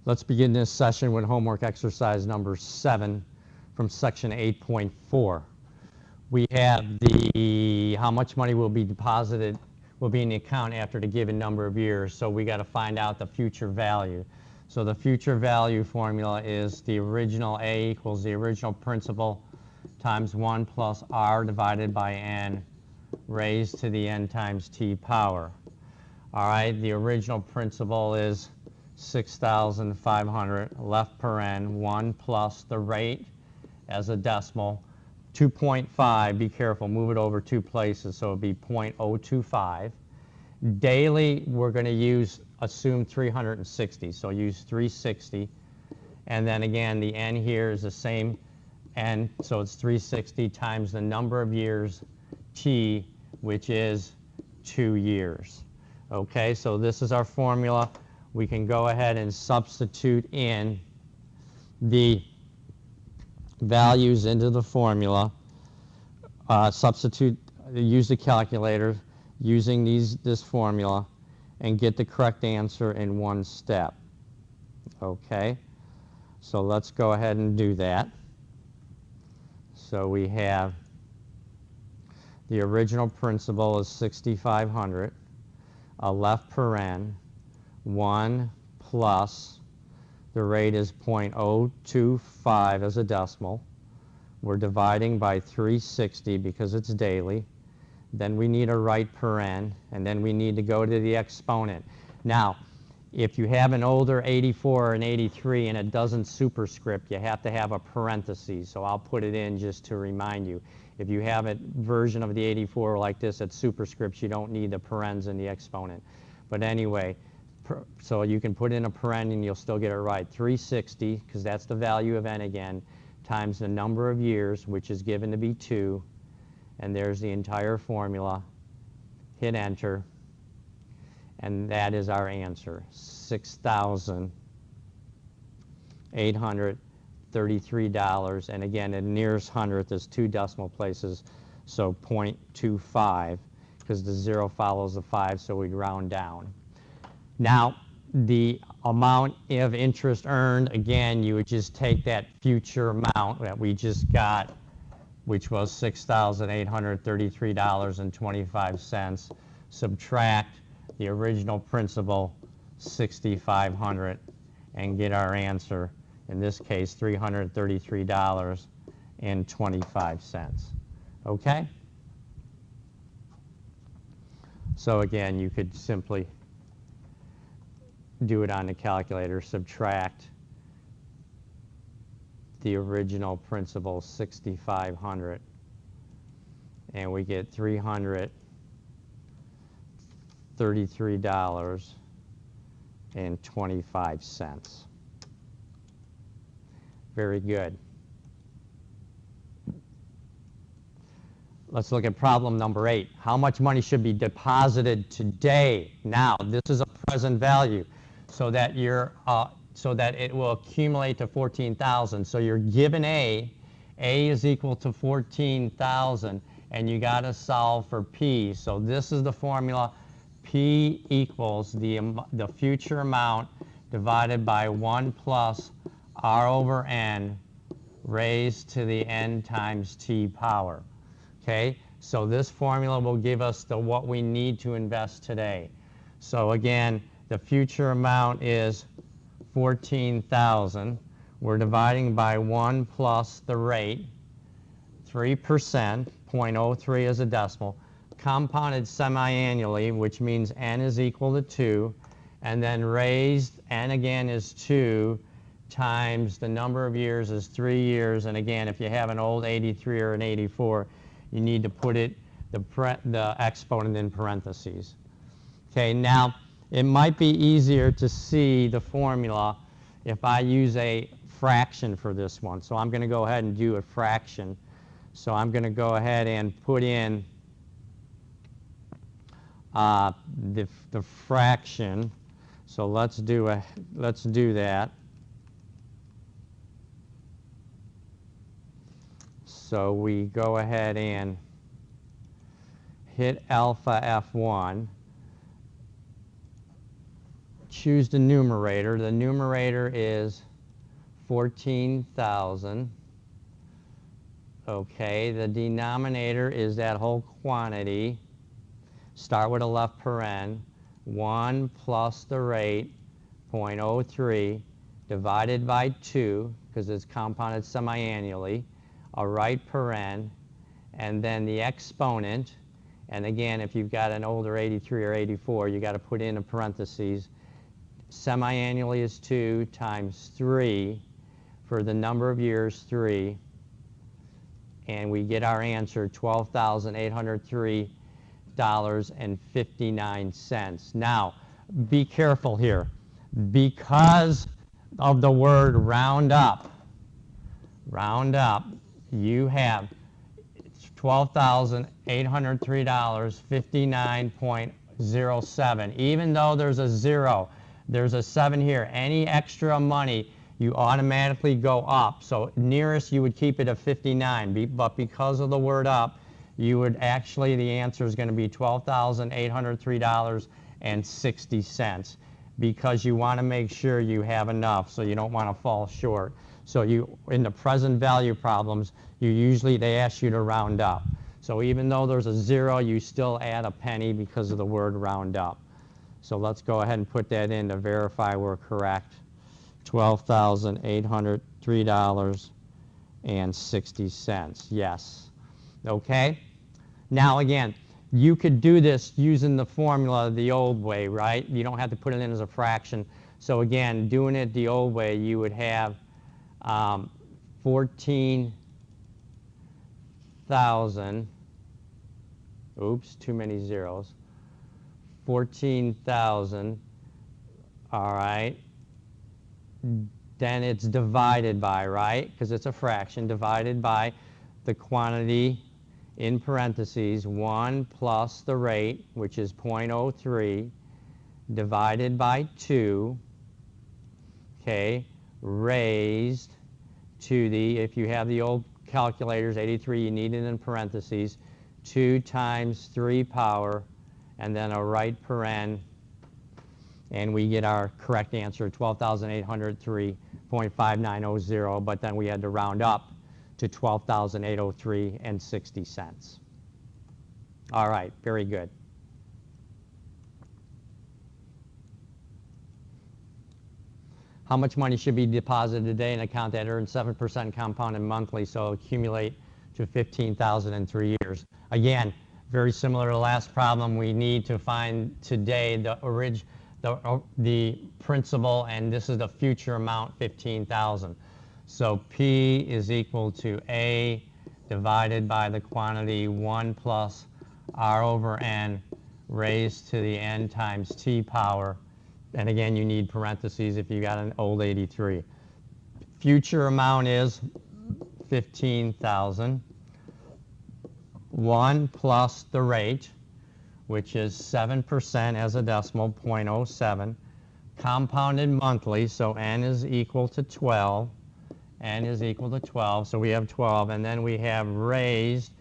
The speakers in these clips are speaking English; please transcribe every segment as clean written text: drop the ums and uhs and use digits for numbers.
Let's begin this session with homework exercise number 7 from section 8.4. We have the how much money will be deposited, will be in the account after the given number of years. So we got to find out the future value. So the future value formula is the original A equals the original principal times 1 plus R divided by N raised to the N times T power. All right, the original principal is 6,500, left paren, 1 plus the rate as a decimal, 2.5, be careful, move it over 2 places, so it would be 0.025. Daily, we're going to assume 360, so use 360. And then again, the n here is the same n, so it's 360 times the number of years, t, which is 2 years. Okay, so this is our formula. We can go ahead and substitute in the values into the formula. Use the calculator using this formula and get the correct answer in one step. Okay, so let's go ahead and do that. So we have the original principal is 6,500, a left paren, 1 plus the rate is 0.025 as a decimal. We're dividing by 360 because it's daily. Then we need a right paren, and then we need to go to the exponent. Now, if you have an older 84 or an 83 and it doesn't superscript, you have to have a parenthesis. So I'll put it in just to remind you. If you have a version of the 84 like this at superscripts, you don't need the parens in the exponent. But anyway, so you can put in a paren and you'll still get it right. 360, because that's the value of n again, times the number of years, which is given to be 2. And there's the entire formula. Hit enter. And that is our answer, $6,833. And again, the nearest hundredth is 2 decimal places, so 0.25, because the 0 follows the 5, so we'd round down. Now, the amount of interest earned, again, you would just take that future amount that we just got, which was $6,833.25, subtract the original principal, 6,500, and get our answer, in this case, $333.25. Okay? So again, you could simply do it on the calculator, subtract the original principal, 6,500, and we get $333.25. Very good. Let's look at problem number 8. How much money should be deposited today? Now, this is a present value, so that it will accumulate to 14,000. So you're given A is equal to 14,000, and you got to solve for P. So this is the formula. P equals the future amount divided by 1 plus R over N raised to the N times T power. Okay, so this formula will give us what we need to invest today. So again, the future amount is 14,000. We're dividing by 1 plus the rate, 3%, 0.03 as a decimal, compounded semi-annually, which means n is equal to 2, and then raised, n again is 2, times the number of years is 3 years. And again, if you have an old 83 or an 84, you need to put the exponent in parentheses. Okay, now, it might be easier to see the formula if I use a fraction for this one. So I'm going to go ahead and do a fraction. So I'm going to go ahead and put in the fraction. So let's do that. So we go ahead and hit alpha F1. choose the numerator. The numerator is 14,000. Okay, the denominator is that whole quantity. Start with a left paren. 1 plus the rate, 0.03, divided by 2, because it's compounded semiannually, a right paren, and then the exponent. And again, if you've got an older 83 or 84, you got to put in a parentheses. Semiannually is 2 times 3 for the number of years, 3. And we get our answer, $12,803.59. Now, be careful here. Because of the word round up, you have $12,803.59.07. Even though there's a 0, there's a 7 here. Any extra money, you automatically go up. So nearest, you would keep it at 59. But because of the word up, you would actually, the answer is going to be $12,803.60. Because you want to make sure you have enough, so you don't want to fall short. So you, in the present value problems, they ask you to round up. So even though there's a 0, you still add a penny because of the word round up. So let's go ahead and put that in to verify we're correct. $12,803.60. Yes. Okay? Now again, you could do this using the formula the old way, right? You don't have to put it in as a fraction. So again, doing it the old way, you would have 14,000, oops, too many zeros, 14,000, all right, then it's divided by, right, because it's a fraction, divided by the quantity in parentheses, 1 plus the rate, which is 0.03, divided by 2, okay, raised to the, if you have the old calculators, 83, you need it in parentheses, 2 times 3 power, and then a right paren, and we get our correct answer, 12,803.5900, but then we had to round up to $12,803.60. All right, very good. How much money should be deposited today in an account that earns 7% compounded monthly, so accumulate to $15,000 in 3 years? Again, very similar to the last problem, we need to find today the principal, and this is the future amount, 15,000. So P is equal to A divided by the quantity 1 plus R over N raised to the N times T power. And again, you need parentheses if you got an old 83. Future amount is 15,000. 1 plus the rate, which is 7% as a decimal, 0.07. Compounded monthly, so N is equal to 12. N is equal to 12, so we have 12. And then we have raised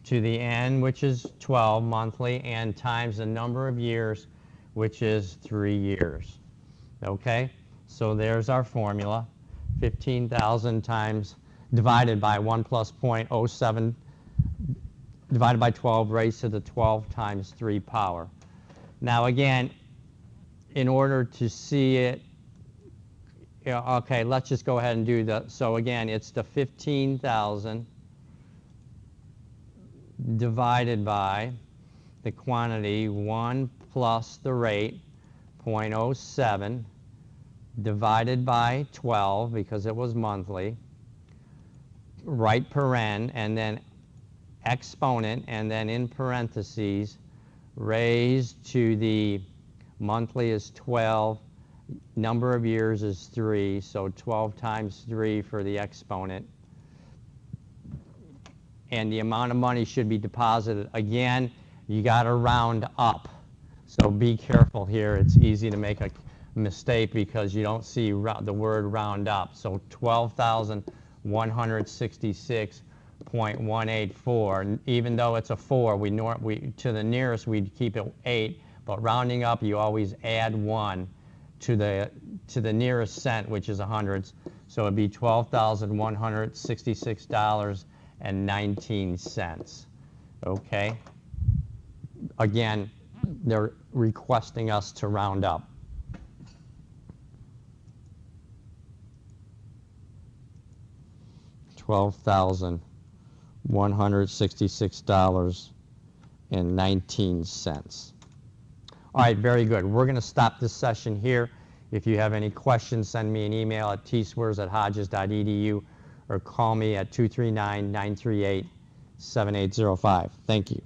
to the N, which is 12 monthly, and times the number of years, which is 3 years. Okay? So there's our formula. 15,000 times divided by 1 plus 0.07 divided by 12 raised to the 12 times 3 power. Now again, in order to see it, okay, let's just go ahead and do the, so again, it's the 15,000 divided by the quantity 1 plus the rate, 0.07, divided by 12, because it was monthly, right paren, and then exponent, and then in parentheses, raised to the monthly is 12, number of years is 3, so 12 times 3 for the exponent. And the amount of money should be deposited. Again, you got to round up. So be careful here. It's easy to make a mistake because you don't see the word round up. So 12,166.184. Even though it's a 4, to the nearest we'd keep it 8. But rounding up, you always add 1 to the nearest cent, which is hundreds. So it'd be $12,166.19. Okay. Again, they're requesting us to round up. $12,166.19. All right, very good. We're going to stop this session here. If you have any questions, send me an email at tswers@hodges.edu or call me at 239-938-7805. Thank you.